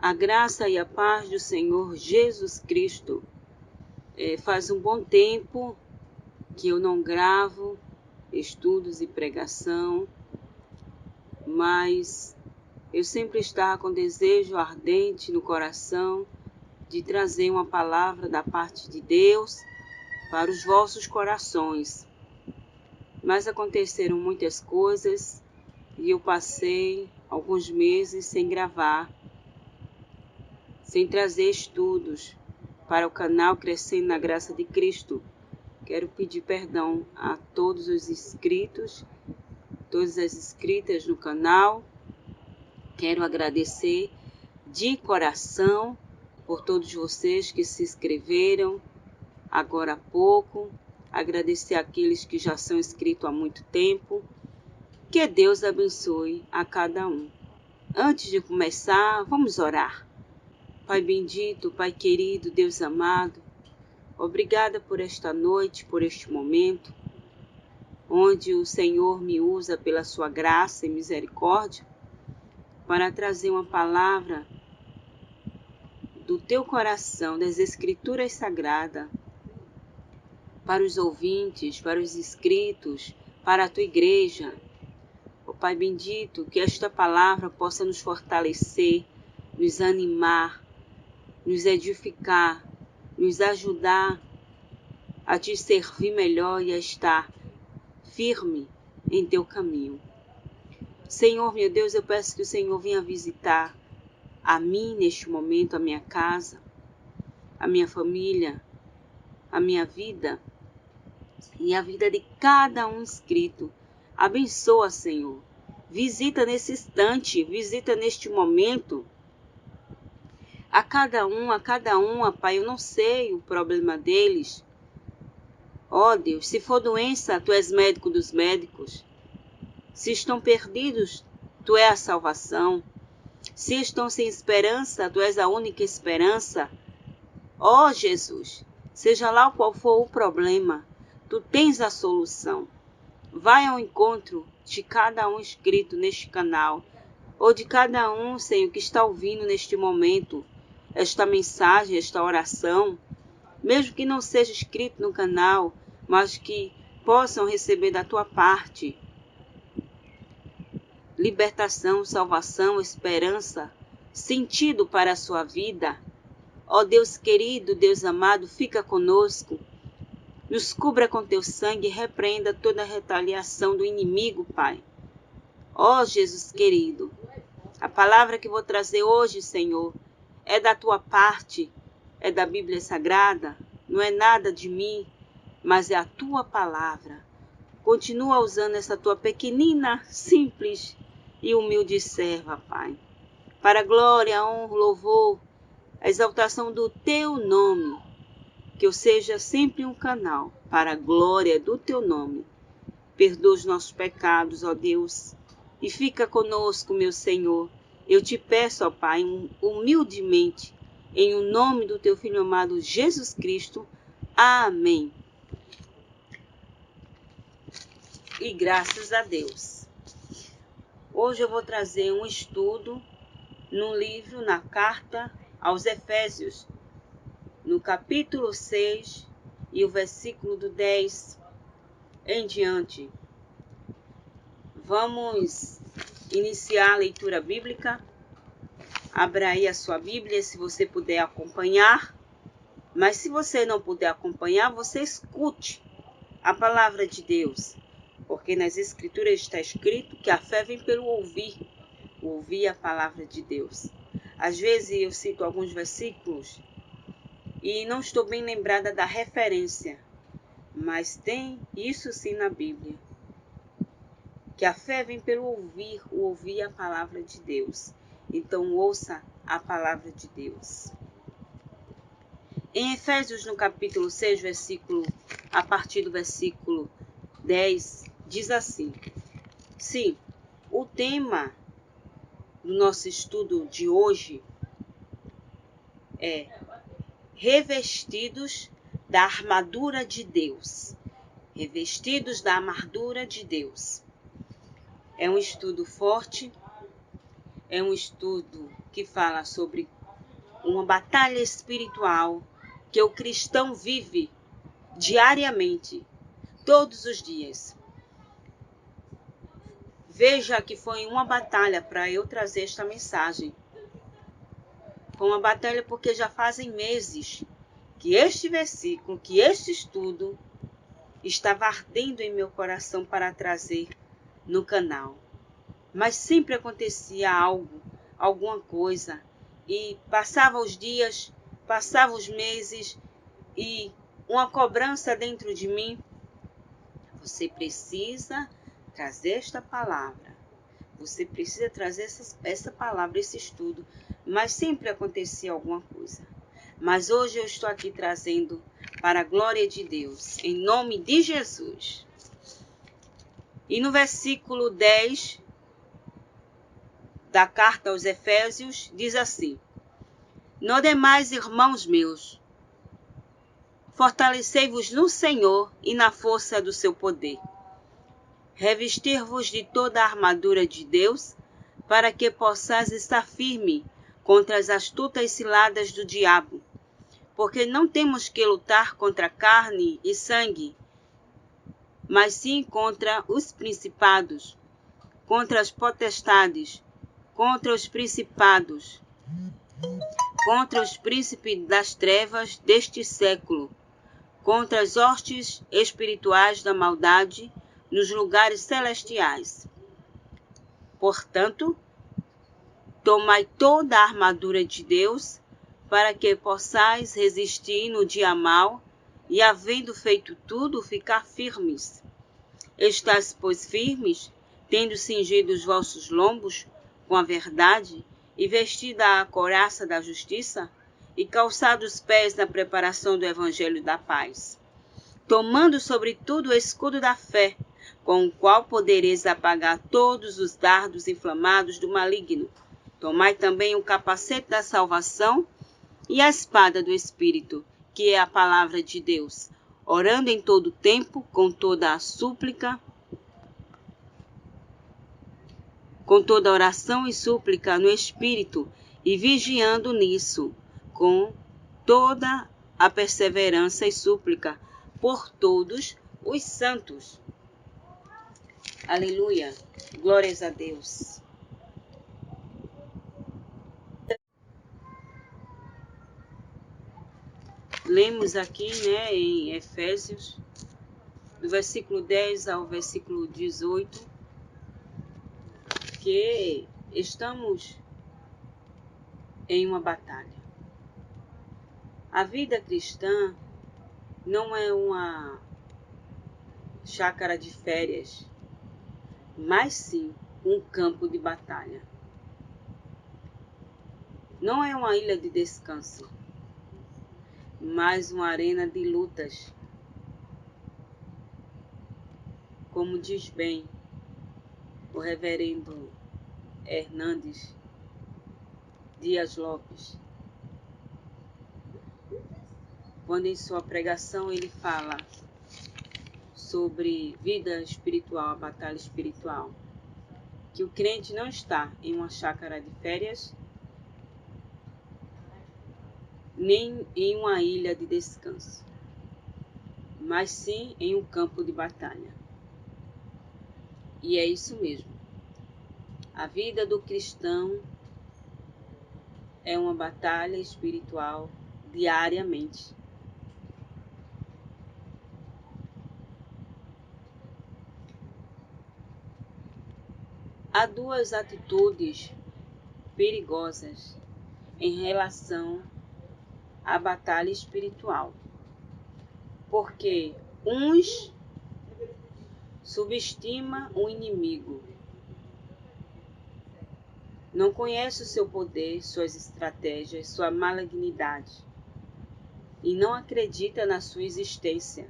A graça e a paz do Senhor Jesus Cristo. Faz um bom tempo que eu não gravo estudos e pregação, mas eu sempre estava com desejo ardente no coração de trazer uma palavra da parte de Deus para os vossos corações. Mas aconteceram muitas coisas e eu passei alguns meses sem gravar, sem trazer estudos para o canal Crescendo na Graça de Cristo. Quero pedir perdão a todos os inscritos, todas as inscritas no canal. Quero agradecer de coração por todos vocês que se inscreveram agora há pouco. Agradecer àqueles que já são inscritos há muito tempo. Que Deus abençoe a cada um. Antes de começar, vamos orar. Pai bendito, Pai querido, Deus amado, obrigada por esta noite, por este momento, onde o Senhor me usa pela sua graça e misericórdia para trazer uma palavra do teu coração, das Escrituras Sagradas, para os ouvintes, para os inscritos, para a tua igreja. Ó Pai bendito, que esta palavra possa nos fortalecer, nos animar, nos edificar, nos ajudar a te servir melhor e a estar firme em teu caminho. Senhor, meu Deus, eu peço que o Senhor venha visitar a mim neste momento, a minha casa, a minha família, a minha vida e a vida de cada um inscrito. Abençoa, Senhor. Visita nesse instante, visita neste momento. A cada uma, Pai, eu não sei o problema deles. Ó Deus, se for doença, Tu és médico dos médicos. Se estão perdidos, Tu és a salvação. Se estão sem esperança, Tu és a única esperança. Ó Jesus, seja lá qual for o problema, Tu tens a solução. Vai ao encontro de cada um inscrito neste canal, ou de cada um, Senhor, que está ouvindo neste momento esta mensagem, esta oração, mesmo que não seja inscrito no canal, mas que possam receber da Tua parte libertação, salvação, esperança, sentido para a sua vida. Ó Deus querido, Deus amado, fica conosco, nos cubra com Teu sangue e repreenda toda a retaliação do inimigo, Pai. Ó Jesus querido, a palavra que vou trazer hoje, Senhor, é da Tua parte, é da Bíblia Sagrada, não é nada de mim, mas é a Tua palavra. Continua usando essa Tua pequenina, simples e humilde serva, Pai, para a glória, a honra, o louvor, a exaltação do Teu nome, que eu seja sempre um canal para a glória do Teu nome. Perdoa os nossos pecados, ó Deus, e fica conosco, meu Senhor. Eu te peço, ó Pai, humildemente, em o nome do Teu Filho amado Jesus Cristo. Amém. E graças a Deus. Hoje eu vou trazer um estudo no livro, na carta aos Efésios, no capítulo 6 e o versículo do 10 em diante. Vamos iniciar a leitura bíblica. Abra aí a sua Bíblia se você puder acompanhar. Mas se você não puder acompanhar, você escute a palavra de Deus. Porque nas Escrituras está escrito que a fé vem pelo ouvir a palavra de Deus. Às vezes eu cito alguns versículos e não estou bem lembrada da referência, mas tem isso sim na Bíblia, que a fé vem pelo ouvir a palavra de Deus. Então ouça a palavra de Deus. Em Efésios, no capítulo 6, a partir do versículo 10, diz assim: sim, o tema do nosso estudo de hoje é revestidos da armadura de Deus. Revestidos da armadura de Deus. É um estudo forte, é um estudo que fala sobre uma batalha espiritual que o cristão vive diariamente, todos os dias. Veja que foi uma batalha para eu trazer esta mensagem. Foi uma batalha porque já fazem meses que este versículo, que este estudo estava ardendo em meu coração para trazer no canal. Mas sempre acontecia algo, alguma coisa, e passava os dias, passava os meses, e uma cobrança dentro de mim. Você precisa trazer esta palavra, você precisa trazer essa palavra, esse estudo, mas sempre acontecia alguma coisa. Mas hoje eu estou aqui trazendo para a glória de Deus, em nome de Jesus. E no versículo 10 da carta aos Efésios, diz assim: No demais, irmãos meus, fortalecei-vos no Senhor e na força do seu poder. Revestir-vos de toda a armadura de Deus, para que possais estar firme contra as astutas ciladas do diabo. Porque não temos que lutar contra carne e sangue, mas sim contra os principados, contra as potestades, contra os principados, contra os príncipes das trevas deste século, contra as hostes espirituais da maldade nos lugares celestiais. Portanto, tomai toda a armadura de Deus, para que possais resistir no dia mau, e havendo feito tudo, ficar firmes. Estais, pois, firmes, tendo cingido os vossos lombos com a verdade, e vestida a couraça da justiça, e calçado os pés na preparação do evangelho da paz, tomando sobretudo o escudo da fé, com o qual podereis apagar todos os dardos inflamados do maligno. Tomai também o capacete da salvação e a espada do Espírito, que é a palavra de Deus, orando em todo tempo, com toda a súplica, com toda oração e súplica no Espírito, e vigiando nisso, com toda a perseverança e súplica por todos os santos. Aleluia! Glórias a Deus! Lemos aqui, em Efésios, do versículo 10 ao versículo 18, que estamos em uma batalha. A vida cristã não é uma chácara de férias, mas sim um campo de batalha. Não é uma ilha de descanso, mas uma arena de lutas. Como diz bem o reverendo Hernandes Dias Lopes, quando em sua pregação ele fala sobre vida espiritual, a batalha espiritual, que o crente não está em uma chácara de férias, nem em uma ilha de descanso, mas sim em um campo de batalha. E é isso mesmo. A vida do cristão é uma batalha espiritual diariamente. Há duas atitudes perigosas em relação à batalha espiritual, porque uns subestimam o inimigo, não conhece o seu poder, suas estratégias, sua malignidade, e não acredita na sua existência.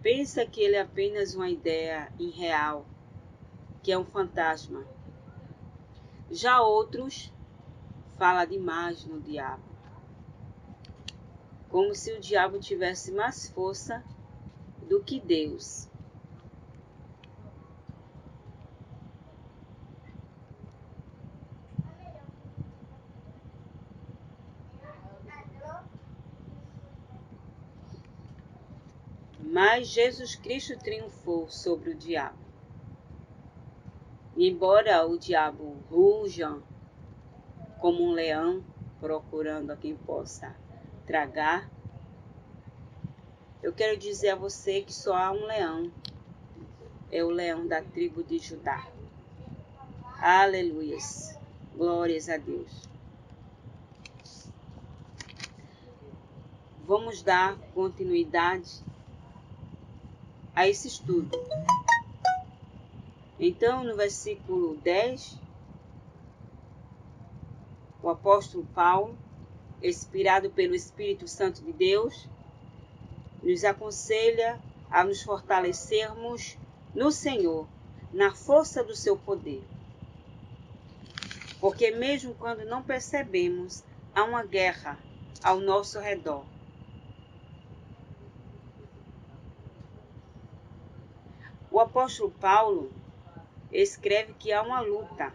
Pensa que ele é apenas uma ideia irreal, que é um fantasma. Já outros falam demais no diabo, como se o diabo tivesse mais força do que Deus. Mas Jesus Cristo triunfou sobre o diabo. E embora o diabo ruja como um leão, procurando a quem possa tragar, eu quero dizer a você que só há um leão. É o leão da tribo de Judá. Aleluias. Glórias a Deus. Vamos dar continuidade a esse estudo. Então, no versículo 10, o apóstolo Paulo, inspirado pelo Espírito Santo de Deus, nos aconselha a nos fortalecermos no Senhor, na força do seu poder. Porque mesmo quando não percebemos, há uma guerra ao nosso redor. O apóstolo Paulo escreve que há uma luta.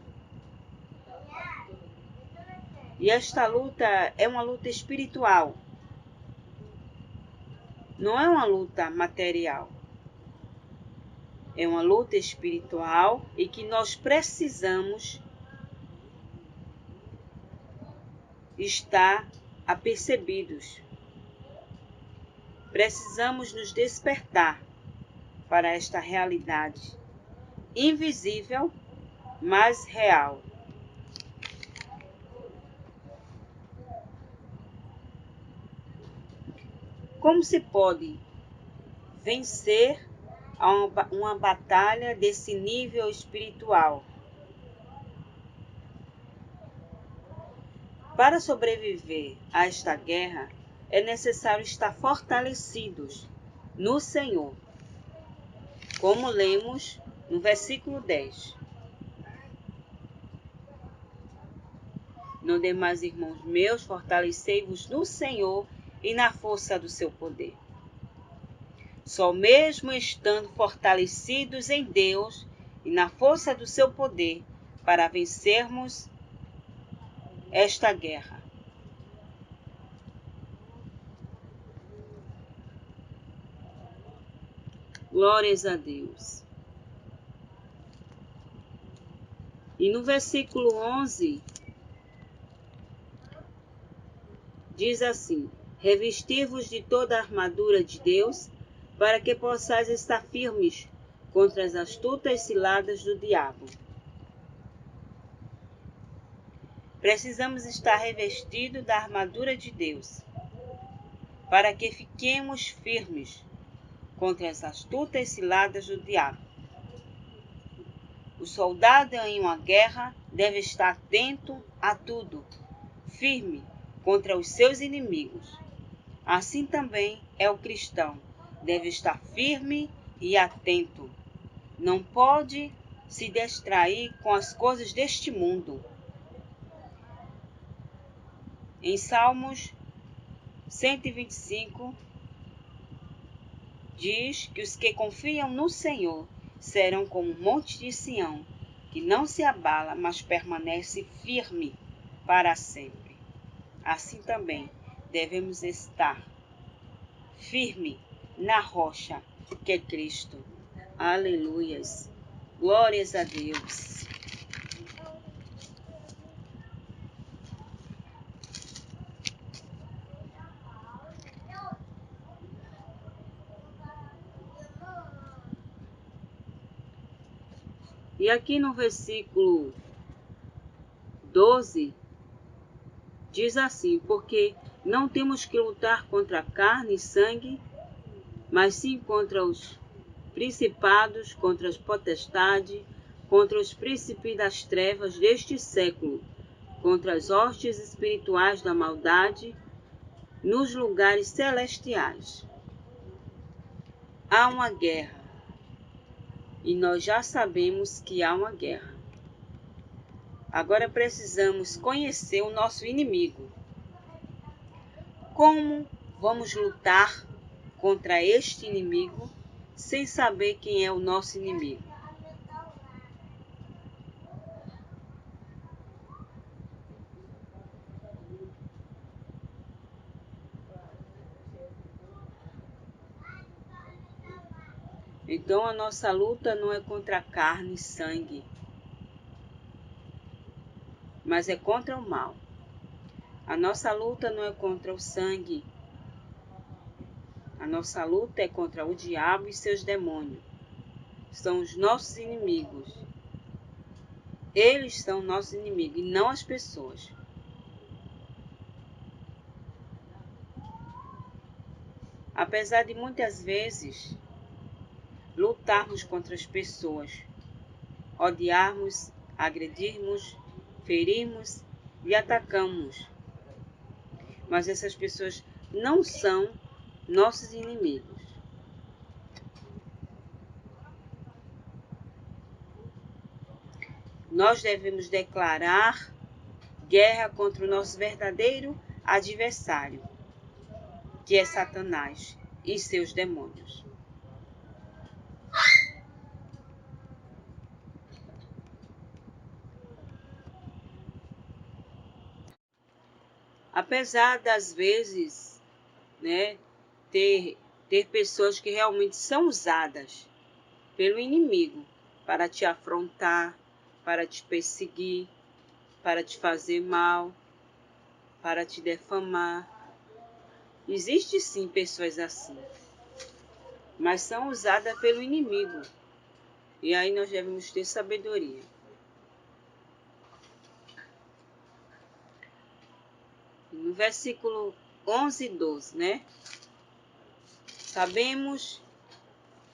E esta luta é uma luta espiritual. Não é uma luta material. É uma luta espiritual e que nós precisamos estar apercebidos. Precisamos nos despertar para esta realidade invisível, mas real. Como se pode vencer uma batalha desse nível espiritual? Para sobreviver a esta guerra, é necessário estar fortalecidos no Senhor, como lemos no versículo 10. No demais, irmãos meus, fortalecei-vos no Senhor e na força do seu poder. Só mesmo estando fortalecidos em Deus e na força do seu poder, para vencermos esta guerra. Glórias a Deus. E no versículo 11, diz assim: revesti-vos de toda a armadura de Deus, para que possais estar firmes contra as astutas ciladas do diabo. Precisamos estar revestidos da armadura de Deus, para que fiquemos firmes contra as astutas ciladas do diabo. O soldado em uma guerra deve estar atento a tudo, firme contra os seus inimigos. Assim também é o cristão, deve estar firme e atento. Não pode se distrair com as coisas deste mundo. Em Salmos 125, diz que os que confiam no Senhor serão como um monte de Sião, que não se abala, mas permanece firme para sempre. Assim também devemos estar firme na rocha que é Cristo. Aleluias. Glórias a Deus. E aqui no versículo 12, diz assim: porque não temos que lutar contra carne e sangue, mas sim contra os principados, contra as potestades, contra os príncipes das trevas deste século, contra as hostes espirituais da maldade nos lugares celestiais. Há uma guerra, e nós já sabemos que há uma guerra. Agora precisamos conhecer o nosso inimigo. Como vamos lutar contra este inimigo sem saber quem é o nosso inimigo? Então a nossa luta não é contra a carne e sangue, mas é contra o mal. A nossa luta não é contra o sangue. A nossa luta é contra o diabo e seus demônios. São os nossos inimigos. Eles são nossos inimigos e não as pessoas. Apesar de muitas vezes lutarmos contra as pessoas, odiarmos, agredirmos, ferirmos e atacamos, mas essas pessoas não são nossos inimigos. Nós devemos declarar guerra contra o nosso verdadeiro adversário, que é Satanás e seus demônios. Apesar das vezes, ter pessoas que realmente são usadas pelo inimigo para te afrontar, para te perseguir, para te fazer mal, para te defamar. Existe sim pessoas assim, mas são usadas pelo inimigo. E aí nós devemos ter sabedoria. No versículo 11 e 12, Sabemos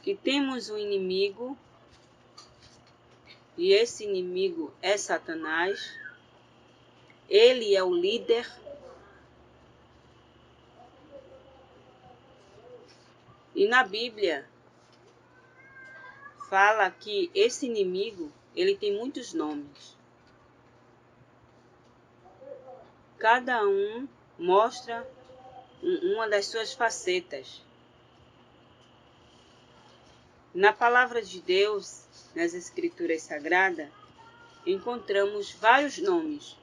que temos um inimigo, e esse inimigo é Satanás. Ele é o líder. E na Bíblia fala que esse inimigo, ele tem muitos nomes. Cada um mostra uma das suas facetas. Na palavra de Deus, nas Escrituras Sagradas, encontramos vários nomes.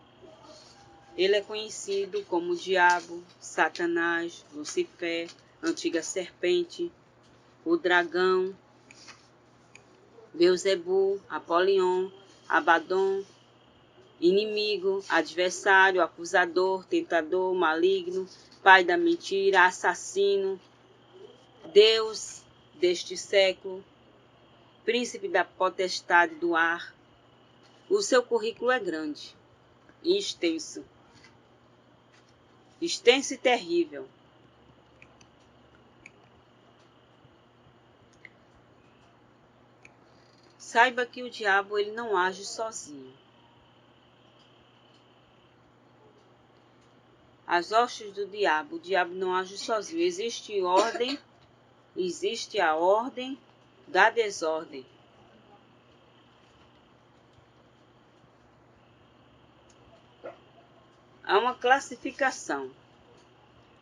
Ele é conhecido como o Diabo, Satanás, Lucifer, Antiga Serpente, o Dragão, Beelzebu, Apolion, Abaddon, inimigo, adversário, acusador, tentador, maligno, pai da mentira, assassino, Deus deste século, príncipe da potestade do ar. O seu currículo é grande e extenso. Extenso e terrível. Saiba que o diabo ele não age sozinho. As hostes do diabo, o diabo não age sozinho. Existe a ordem da desordem. Há uma classificação.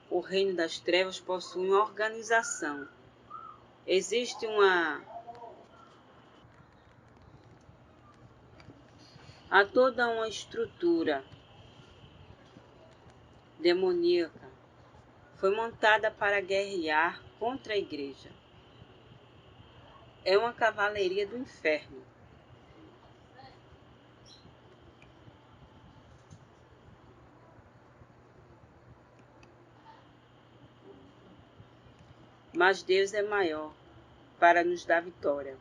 O reino das trevas possui uma organização. Existe há toda uma estrutura demoníaca. Foi montada para guerrear contra a igreja. É uma cavalaria do inferno. Mas Deus é maior para nos dar vitória.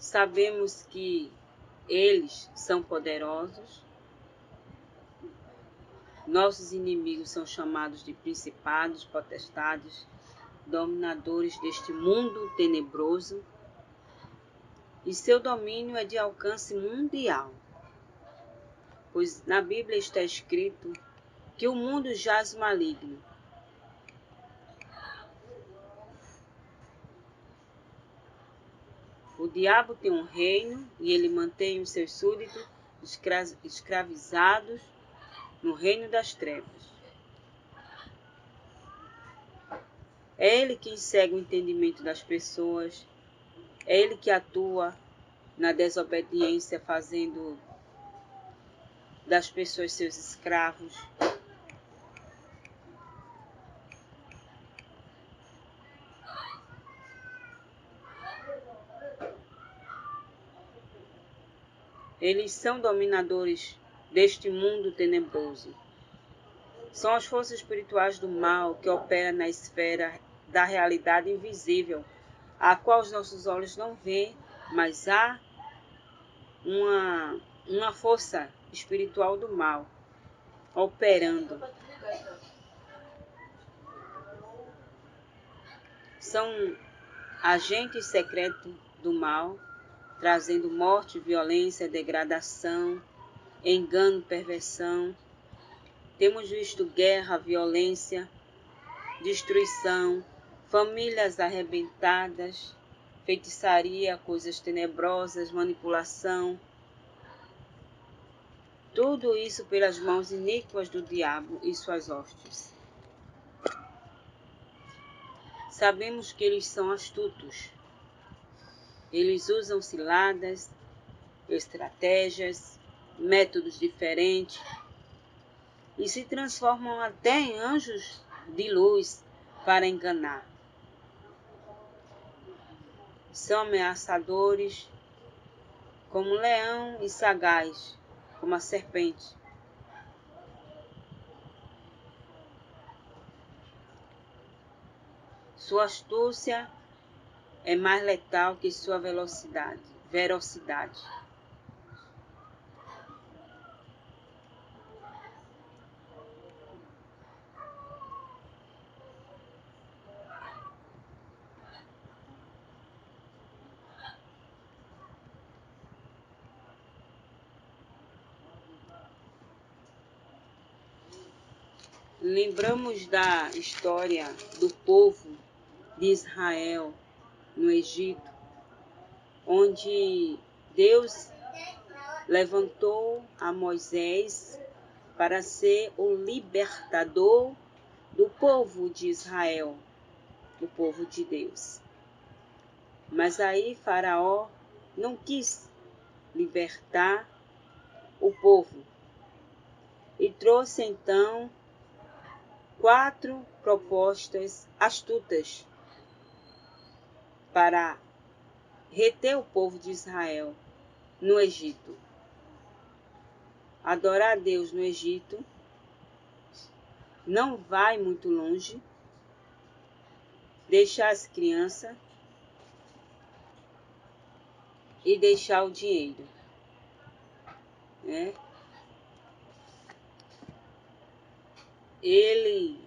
Sabemos que eles são poderosos. Nossos inimigos são chamados de principados, potestades, dominadores deste mundo tenebroso. E seu domínio é de alcance mundial. Pois na Bíblia está escrito que o mundo jaz maligno. O diabo tem um reino e ele mantém os seus súditos escravizados no reino das trevas. É ele quem segue o entendimento das pessoas, é ele que atua na desobediência, fazendo das pessoas, seus escravos. Eles são dominadores deste mundo tenebroso. São as forças espirituais do mal que operam na esfera da realidade invisível, a qual os nossos olhos não veem, mas há uma força espiritual do mal operando. São agentes secretos do mal, trazendo morte, violência, degradação, engano, perversão. Temos visto guerra, violência, destruição, famílias arrebentadas, feitiçaria, coisas tenebrosas, manipulação. Tudo isso pelas mãos iníquas do diabo e suas hostes. Sabemos que eles são astutos. Eles usam ciladas, estratégias, métodos diferentes e se transformam até em anjos de luz para enganar. São ameaçadores como um leão e sagaz como a serpente. Sua astúcia é mais letal que sua velocidade. Lembramos da história do povo de Israel no Egito, onde Deus levantou a Moisés para ser o libertador do povo de Israel, do povo de Deus. Mas aí Faraó não quis libertar o povo e trouxe então 4 propostas astutas para reter o povo de Israel no Egito. Adorar a Deus no Egito não vai muito longe, deixar as crianças e deixar o dinheiro, né? Ele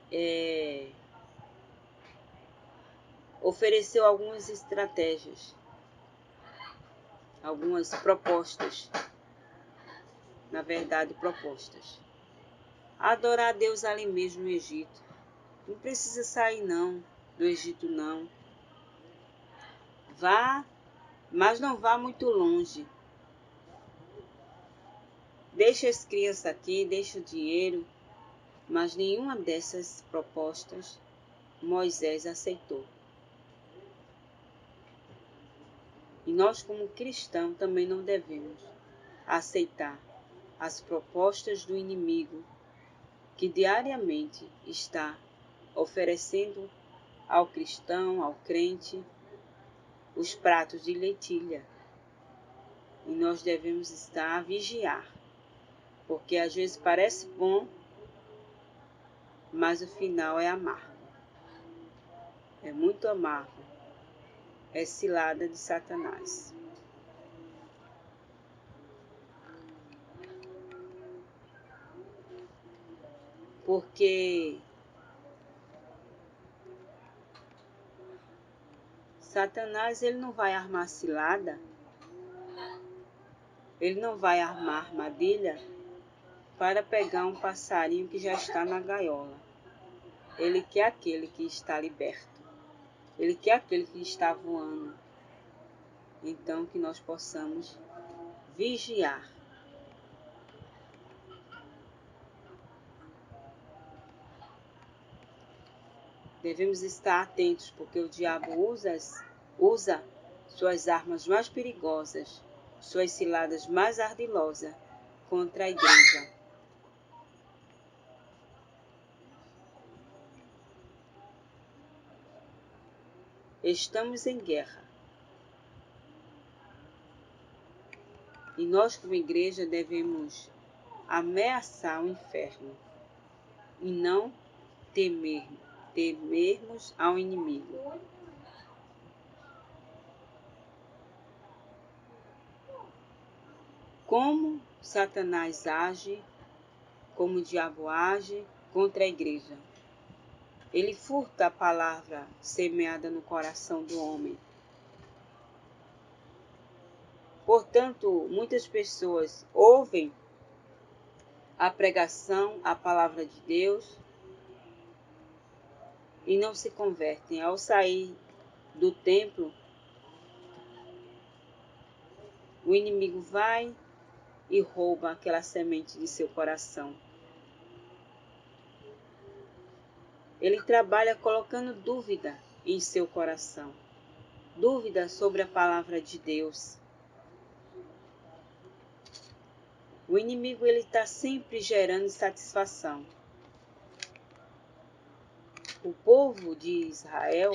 ofereceu algumas estratégias, algumas propostas, na verdade propostas. Adorar a Deus ali mesmo no Egito. Não precisa sair não, do Egito não. Vá, mas não vá muito longe. Deixa as crianças aqui, deixa o dinheiro, mas nenhuma dessas propostas Moisés aceitou. E nós, como cristãos, também não devemos aceitar as propostas do inimigo que diariamente está oferecendo ao cristão, ao crente, os pratos de lentilha. E nós devemos estar a vigiar, porque às vezes parece bom, mas o final é amargo. É muito amargo. É cilada de Satanás. Porque Satanás, ele não vai armar cilada, ele não vai armar armadilha para pegar um passarinho que já está na gaiola. Ele quer aquele que está liberto. Ele quer aquele que está voando. Então, que nós possamos vigiar. Devemos estar atentos, porque o diabo usa suas armas mais perigosas, suas ciladas mais ardilosas, contra a igreja. Estamos em guerra. E nós, como igreja, devemos ameaçar o inferno e não temermos ao inimigo. Como Satanás age, como o diabo age contra a igreja. Ele furta a palavra semeada no coração do homem. Portanto, muitas pessoas ouvem a pregação, a palavra de Deus e não se convertem. Ao sair do templo, o inimigo vai e rouba aquela semente de seu coração. Ele trabalha colocando dúvida em seu coração, dúvida sobre a palavra de Deus. O inimigo está sempre gerando insatisfação. O povo de Israel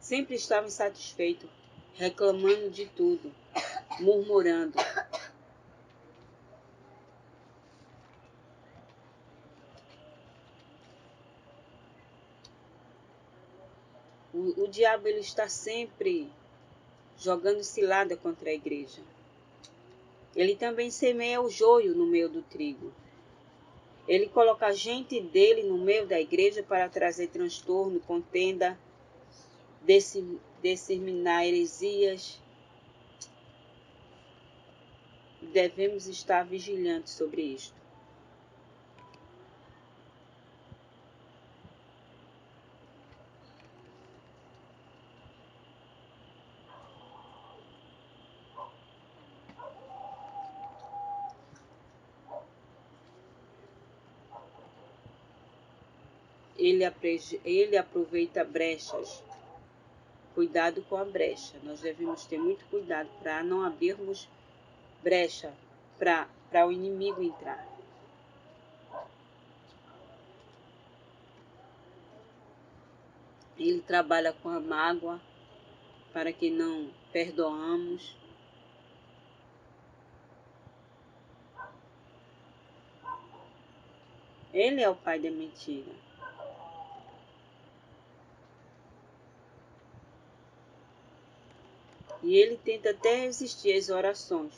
sempre estava insatisfeito, reclamando de tudo, murmurando. O diabo ele está sempre jogando cilada contra a igreja. Ele também semeia o joio no meio do trigo. Ele coloca a gente dele no meio da igreja para trazer transtorno, contenda, disseminar heresias. Devemos estar vigilantes sobre isto. Ele aproveita brechas. Cuidado com a brecha. Nós devemos ter muito cuidado para não abrirmos brecha para o inimigo entrar. Ele trabalha com a mágoa para que não perdoamos. Ele é o pai da mentira. E ele tenta até resistir às orações,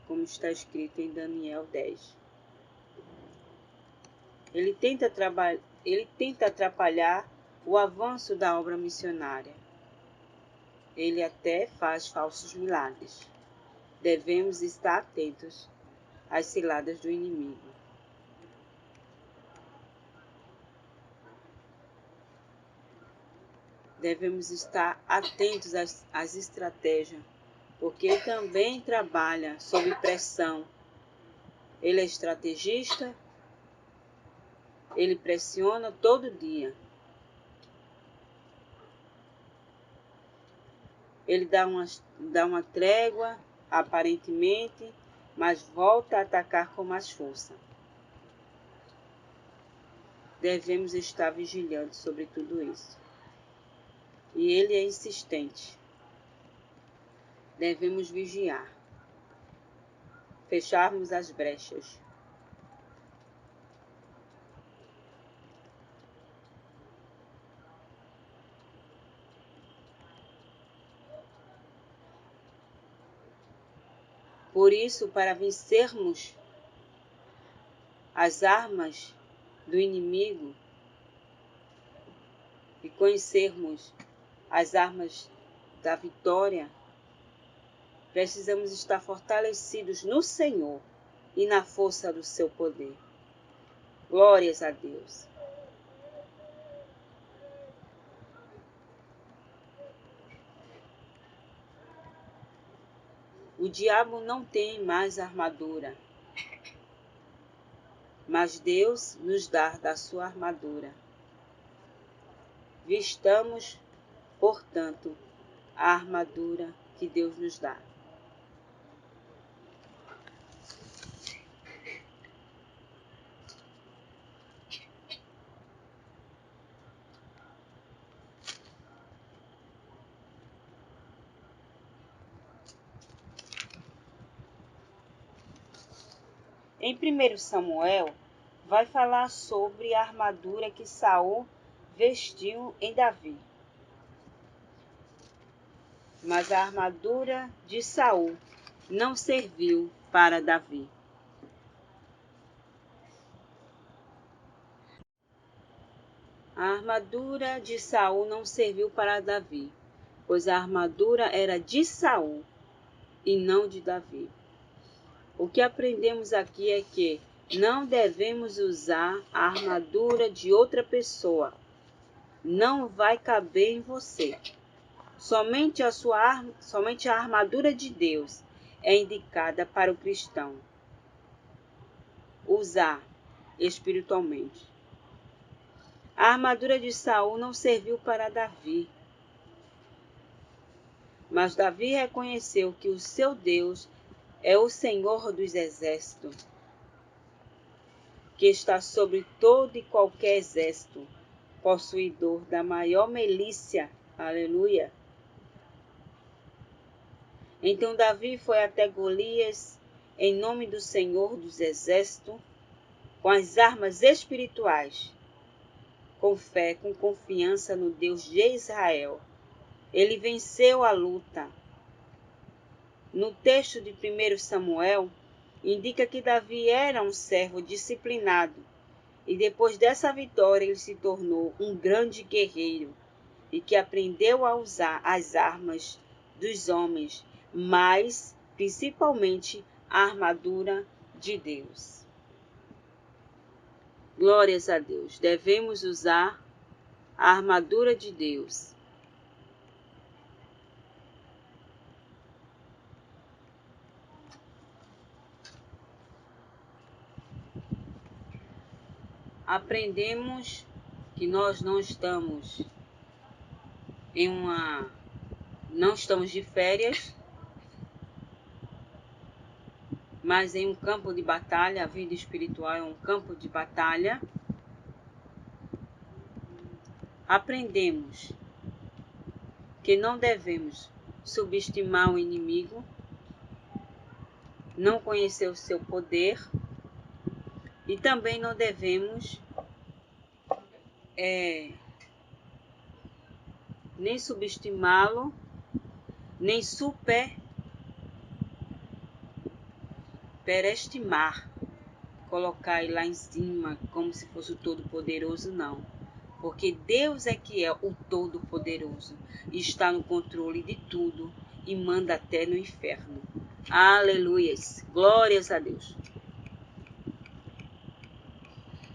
como está escrito em Daniel 10. Ele tenta atrapalhar o avanço da obra missionária. Ele até faz falsos milagres. Devemos estar atentos às ciladas do inimigo. Devemos estar atentos às estratégias, porque ele também trabalha sob pressão. Ele é estrategista, ele pressiona todo dia. Ele dá uma trégua, aparentemente, mas volta a atacar com mais força. Devemos estar vigilantes sobre tudo isso. E ele é insistente. Devemos vigiar, fecharmos as brechas. Por isso, para vencermos as armas do inimigo e conhecermos as armas da vitória, precisamos estar fortalecidos no Senhor e na força do seu poder. Glórias a Deus. O diabo não tem mais armadura, mas Deus nos dá da sua armadura. Vistamos, portanto, a armadura que Deus nos dá. Em 1 Samuel, vai falar sobre a armadura que Saul vestiu em Davi. Mas a armadura de Saul não serviu para Davi. A armadura de Saul não serviu para Davi, pois a armadura era de Saul e não de Davi. O que aprendemos aqui é que não devemos usar a armadura de outra pessoa. Não vai caber em você. Somente a armadura de Deus é indicada para o cristão usar espiritualmente. A armadura de Saul não serviu para Davi, mas Davi reconheceu que o seu Deus é o Senhor dos exércitos, que está sobre todo e qualquer exército, possuidor da maior milícia. Aleluia! Então Davi foi até Golias, em nome do Senhor dos exércitos, com as armas espirituais, com fé, com confiança no Deus de Israel. Ele venceu a luta. No texto de 1 Samuel, indica que Davi era um servo disciplinado, e depois dessa vitória ele se tornou um grande guerreiro, e que aprendeu a usar as armas dos homens, mas principalmente a armadura de Deus. Glórias a Deus. Devemos usar a armadura de Deus. Aprendemos que nós não estamos de férias, mas em um campo de batalha. A vida espiritual é um campo de batalha. Aprendemos que não devemos subestimar o inimigo, não conhecer o seu poder, e também não devemos nem subestimá-lo, nem superestimar, colocar ele lá em cima como se fosse o Todo-Poderoso, não. Porque Deus é que é o Todo-Poderoso, e está no controle de tudo e manda até no inferno. Aleluias! Glórias a Deus!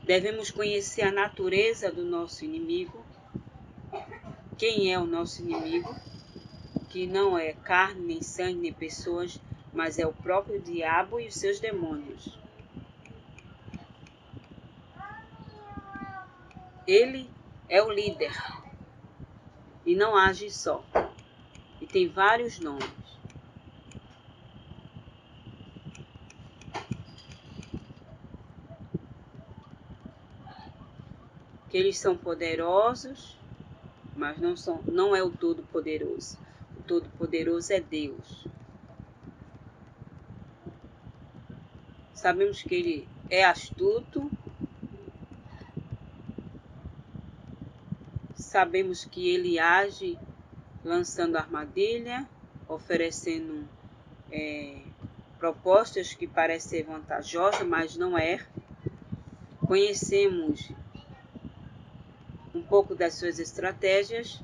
Devemos conhecer a natureza do nosso inimigo. Quem é o nosso inimigo? Que não é carne, nem sangue, nem pessoas, mas é o próprio diabo e os seus demônios. Ele é o líder e não age só. E tem vários nomes. Que eles são poderosos, mas não é o Todo-Poderoso. O Todo-Poderoso é Deus. Sabemos que ele é astuto. Sabemos que ele age lançando armadilha, oferecendo propostas que parecem ser vantajosas, mas não é. Conhecemos um pouco das suas estratégias,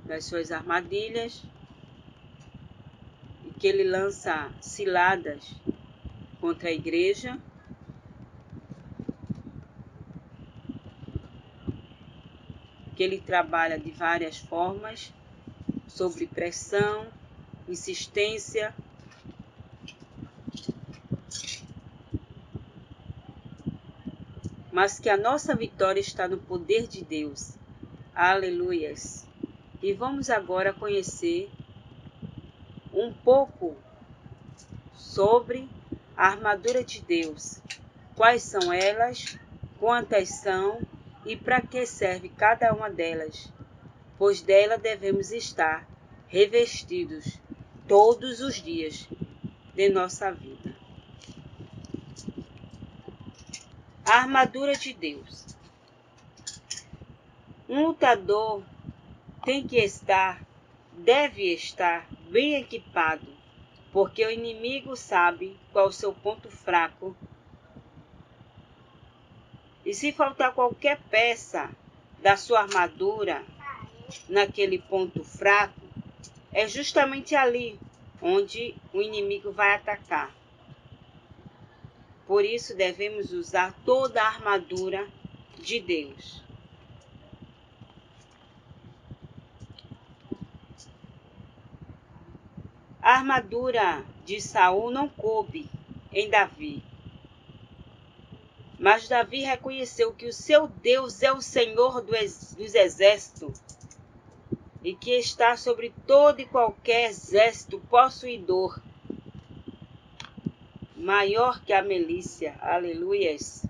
das suas armadilhas, e que ele lança ciladas contra a igreja. Que ele trabalha de várias formas, sob pressão, insistência. Mas que a nossa vitória está no poder de Deus. Aleluias! E vamos agora conhecer um pouco sobre a armadura de Deus. Quais são elas, quantas são e para que serve cada uma delas, pois dela devemos estar revestidos todos os dias de nossa vida. A armadura de Deus. Um lutador deve estar bem equipado, porque o inimigo sabe qual é o seu ponto fraco. E se faltar qualquer peça da sua armadura naquele ponto fraco, é justamente ali onde o inimigo vai atacar. Por isso devemos usar toda a armadura de Deus. A armadura de Saul não coube em Davi. Mas Davi reconheceu que o seu Deus é o Senhor dos exércitos e que está sobre todo e qualquer exército possuidor, maior que a milícia. Aleluias.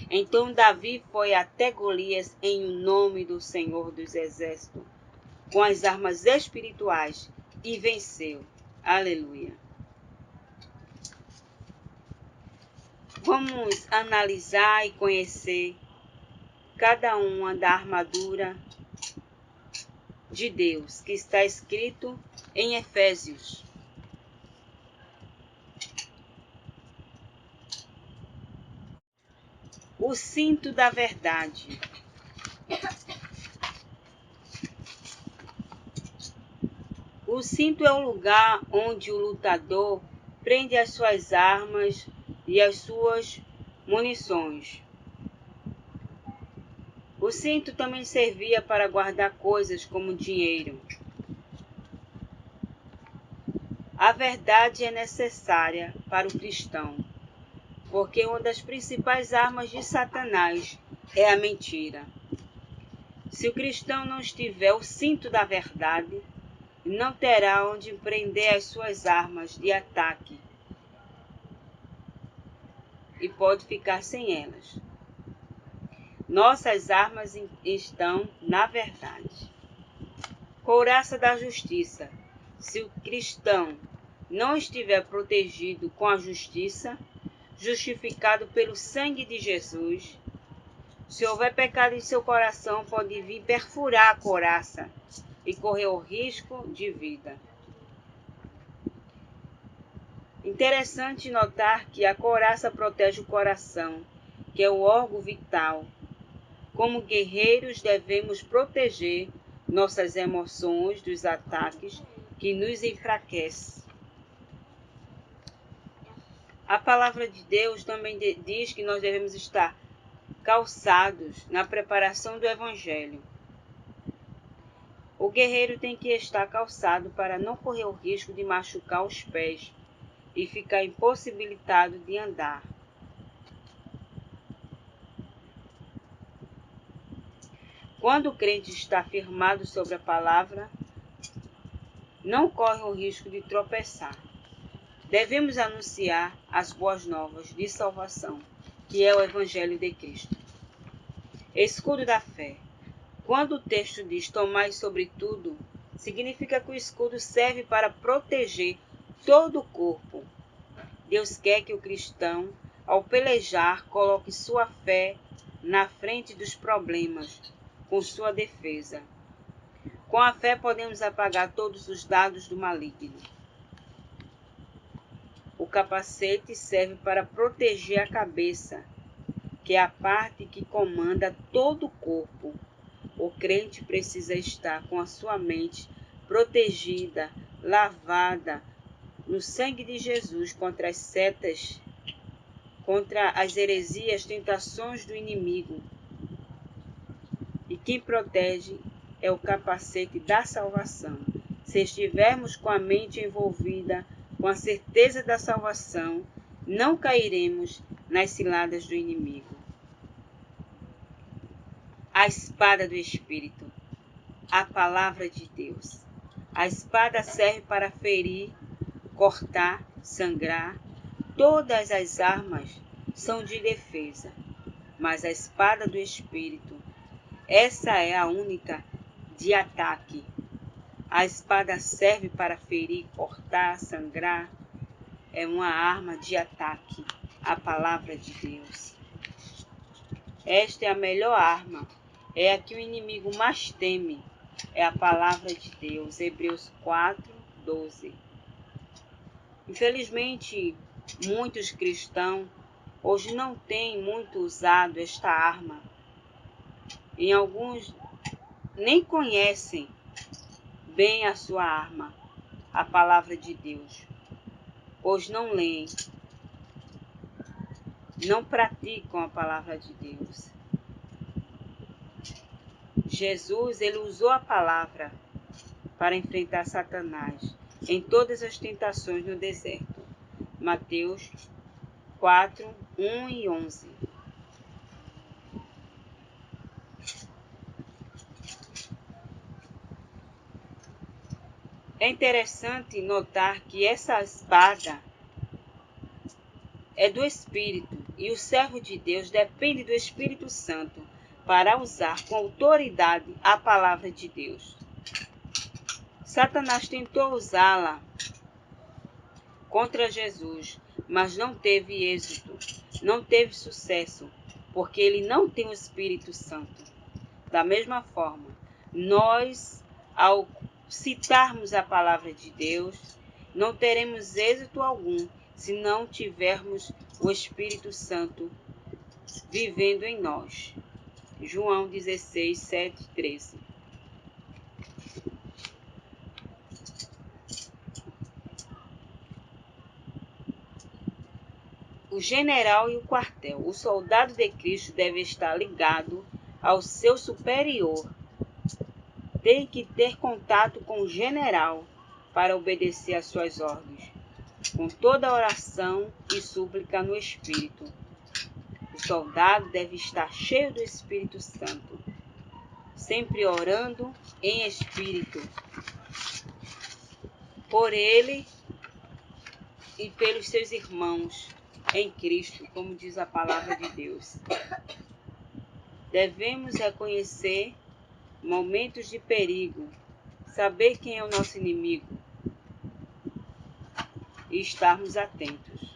Então Davi foi até Golias em nome do Senhor dos exércitos, com as armas espirituais, e venceu. Aleluia. Vamos analisar e conhecer cada uma da armadura de Deus, que está escrito em Efésios. O cinto da verdade. O cinto é o lugar onde o lutador prende as suas armas e as suas munições. O cinto também servia para guardar coisas como dinheiro. A verdade é necessária para o cristão, porque uma das principais armas de Satanás é a mentira. Se o cristão não estiver o cinto da verdade, não terá onde prender as suas armas de ataque e pode ficar sem elas. Nossas armas estão na verdade. Couraça da justiça. Se o cristão não estiver protegido com a justiça, justificado pelo sangue de Jesus, se houver pecado em seu coração, pode vir perfurar a couraça e correr o risco de vida. Interessante notar que a couraça protege o coração, que é o órgão vital. Como guerreiros, devemos proteger nossas emoções dos ataques que nos enfraquecem. A palavra de Deus também diz que nós devemos estar calçados na preparação do Evangelho. O guerreiro tem que estar calçado para não correr o risco de machucar os pés e ficar impossibilitado de andar. Quando o crente está firmado sobre a palavra, não corre o risco de tropeçar. Devemos anunciar as boas novas de salvação, que é o Evangelho de Cristo. Escudo da fé. Quando o texto diz tomai sobretudo, significa que o escudo serve para proteger todo o corpo. Deus quer que o cristão, ao pelejar, coloque sua fé na frente dos problemas, com sua defesa. Com a fé podemos apagar todos os dados do maligno. O capacete serve para proteger a cabeça, que é a parte que comanda todo o corpo. O crente precisa estar com a sua mente protegida, lavada no sangue de Jesus contra as setas, contra as heresias, tentações do inimigo. E quem protege é o capacete da salvação. Se estivermos com a mente envolvida, com a certeza da salvação, não cairemos nas ciladas do inimigo. A espada do Espírito, a palavra de Deus. A espada serve para ferir, cortar, sangrar. Todas as armas são de defesa, mas a espada do Espírito, essa é a única de ataque. A espada serve para ferir, cortar, sangrar. É uma arma de ataque. a palavra de Deus. Esta é a melhor arma, é a que o inimigo mais teme, é a palavra de Deus. Hebreus 4:12. Infelizmente, muitos cristãos hoje não têm muito usado esta arma. Em alguns nem conhecem bem a sua arma, a palavra de Deus, pois não leem, não praticam a palavra de Deus. Jesus, ele usou a palavra para enfrentar Satanás em todas as tentações no deserto. Mateus 4:1 e 11. É interessante notar que essa espada é do Espírito e o servo de Deus depende do Espírito Santo para usar com autoridade a palavra de Deus. Satanás tentou usá-la contra Jesus, mas não teve êxito, não teve sucesso, porque ele não tem o Espírito Santo. Da mesma forma, nós, ao citarmos a palavra de Deus, não teremos êxito algum se não tivermos o Espírito Santo vivendo em nós. João 16:7-13. O general e o quartel. O soldado de Cristo deve estar ligado ao seu superior. Tem que ter contato com o general para obedecer às suas ordens, com toda oração e súplica no Espírito. O soldado deve estar cheio do Espírito Santo, sempre orando em Espírito, por ele e pelos seus irmãos em Cristo, como diz a palavra de Deus. Devemos reconhecer momentos de perigo, saber quem é o nosso inimigo e estarmos atentos.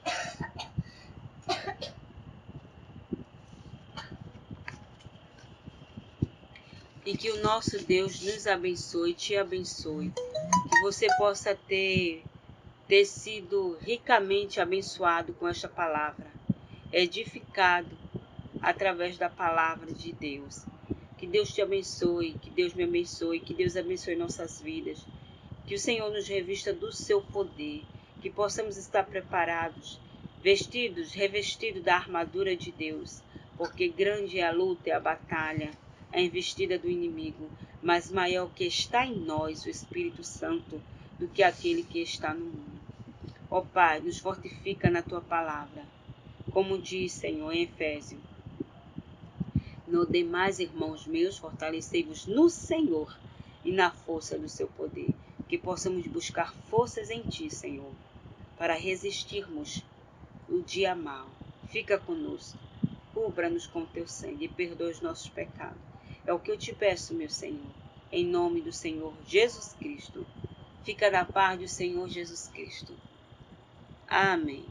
E que o nosso Deus nos abençoe, te abençoe. Que você possa ter sido ricamente abençoado com esta palavra, edificado através da palavra de Deus. Que Deus te abençoe, que Deus me abençoe, que Deus abençoe nossas vidas. Que o Senhor nos revista do seu poder, que possamos estar preparados, revestidos da armadura de Deus, porque grande é a luta e a batalha, a investida do inimigo, mas maior que está em nós, o Espírito Santo, do que aquele que está no mundo. Ó Pai, nos fortifica na Tua palavra, como diz, Senhor, em Efésios. No demais, irmãos meus, fortalecei-vos no Senhor e na força do seu poder, que possamos buscar forças em Ti, Senhor, para resistirmos o dia mau. Fica conosco, cubra-nos com Teu sangue e perdoa os nossos pecados. É o que eu te peço, meu Senhor, em nome do Senhor Jesus Cristo. Fica na paz do Senhor Jesus Cristo. Amém.